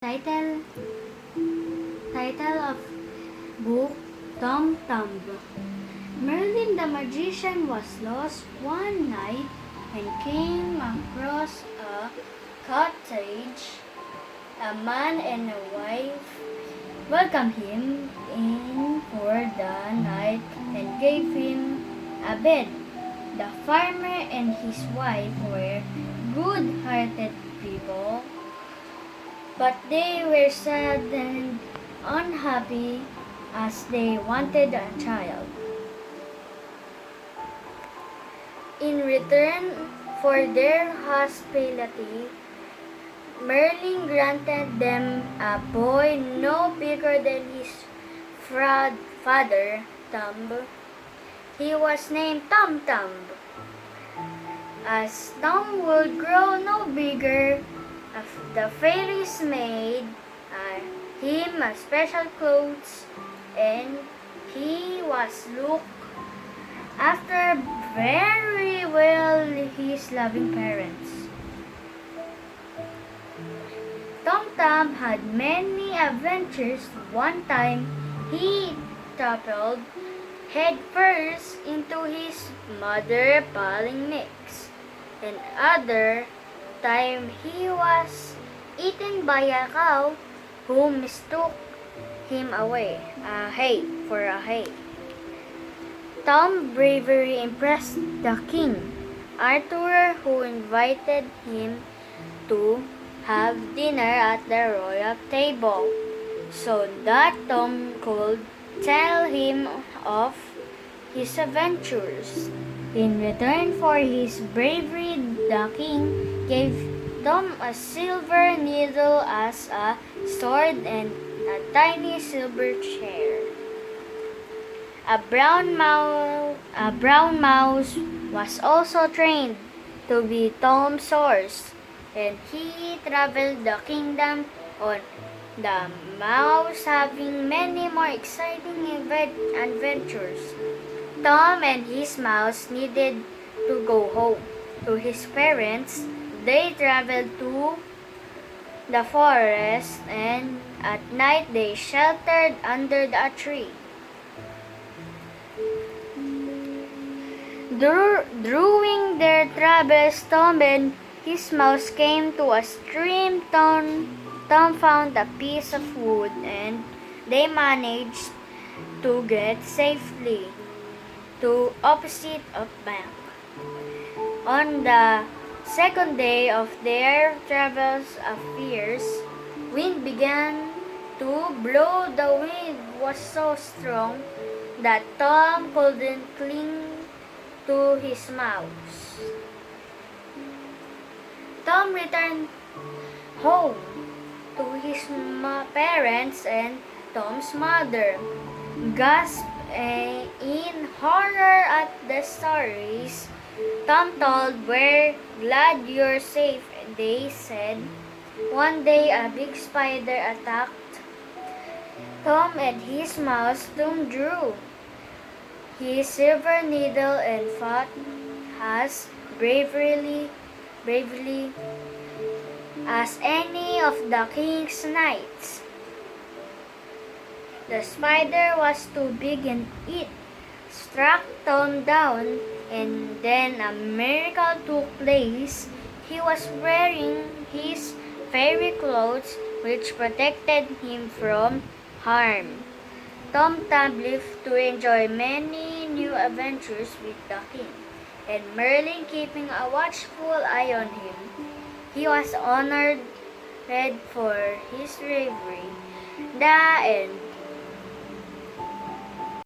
Title Title of Book Tom Thumb. Merlin the magician was lost one night and came across a cottage. A man and a wife welcomed him in for the night and gave him a bed. The farmer and his wife were good-hearted people, but they were sad and unhappy as they wanted a child. In return for their hospitality, Merlin granted them a boy no bigger than his father, Thumb. He was named Tom Thumb. As Tom would grow no bigger, the fairies made him special clothes, and he was looked after very well his loving parents. Tom Thumb had many adventures. One time, he toppled headfirst into his mother-pulling mix. Another time, he was eaten by a cow who mistook him for a hay. Tom's bravery impressed the king, Arthur, who invited him to have dinner at the royal table so that Tom could tell him of his adventures. In return for his bravery, the king gave Tom a silver needle as a sword and a tiny silver chair. A brown mouse was also trained to be Tom's horse, and he traveled the kingdom on the mouse, having many more exciting adventures. Tom and his mouse needed to go home to his parents. They traveled to the forest, and at night they sheltered under a tree. During their travels, Tom and his mouse came to a stream. Tom found a piece of wood, and they managed to get safely to opposite of bank. On the second day of their travels, a fierce wind began to blow. The wind was so strong that Tom couldn't cling to his mouse. Tom returned home to his parents, and Tom's mother gasped in horror at the stories Tom told. "We're glad you're safe," they said. One day, a big spider attacked Tom, and his mouse Tom drew his silver needle and fought as bravely as any of the king's knights. The spider was too big, and it struck Tom down, and then a miracle took place. He was wearing his fairy clothes, which protected him from harm. Tom Thumb lived to enjoy many new adventures with the king, and Merlin keeping a watchful eye on him. He was honored for his bravery. The end.